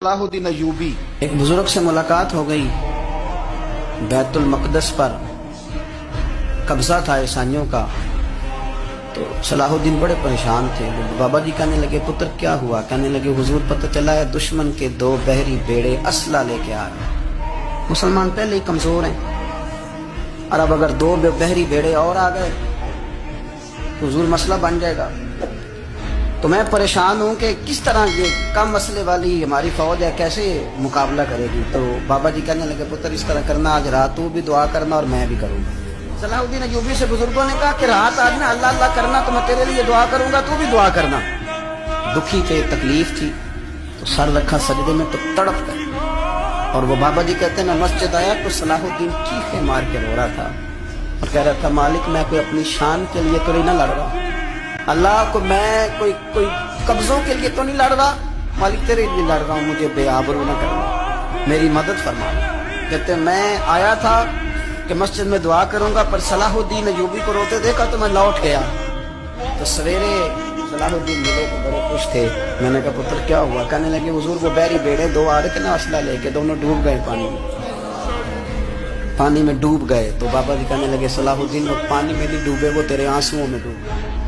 सलाहुद्दीन अयूबी। एक बुजुर्ग से मुलाकात हो गई। बैतुल मक़दस पर कब्जा था ईसाइयों का। तो सलाहुद्दीन बड़े परेशान थे। बाबा जी कहने लगे, पुत्र क्या हुआ? कहने लगे, हुजूर पता चला है दुश्मन के 2 बहरी बेड़े असला लेके आ रहे। मुसलमान पहले ही कमजोर हैं और अब अगर 2 बहरी बेड़े और आ गए तो हुजूर मसला बन जाएगा। तो मैं परेशान हूँ कि किस तरह ये कम मसले वाली हमारी फौज है, कैसे मुकाबला करेगी। तो बाबा जी कहने लगे, पुत्र इस तरह करना, आज रात तू भी दुआ करना और मैं भी करूँगा। सलाहुद्दीन अयूबी से बुजुर्गों ने कहा कि रात आज ना अल्लाह अल्लाह करना, तो मैं तेरे लिए दुआ करूँगा, तू भी दुआ करना। दुखी थे, तकलीफ थी, तो सर रखा सजदे में तो तड़प गए। और वो बाबा जी कहते हैं, मैं मस्जिद आया तो सलाहुद्दीन चीखें मार के रो रहा था और कह रहा था, मालिक मैं कोई अपनी शान के लिए तो नहीं ना लड़ रहा, अल्लाह को मैं कोई कब्जों के लिए तो नहीं लड़ रहा, मालिक तेरे लिए लड़ रहा हूँ, मुझे बेआबरू न करना, मेरी मदद फरमा। कहते मैं आया था कि मस्जिद में दुआ करूंगा, पर सलाहुद्दीन अयूबी को रोते देखा तो मैं लौट गया। तो सवेरे सलाहुद्दीन मिले तो बड़े खुश थे। मैंने कहा, पुत्र क्या हुआ? कहने लगे, हुजूर वो बहरी बेड़े 2 आ रहे थे ना असला लेके, दोनों डूब गए पानी में डूब गए। तो बाबा जी कहने लगे, सलाहुद्दीन वो पानी में नहीं डूबे, वो तेरे आंसुओं में डूब गए।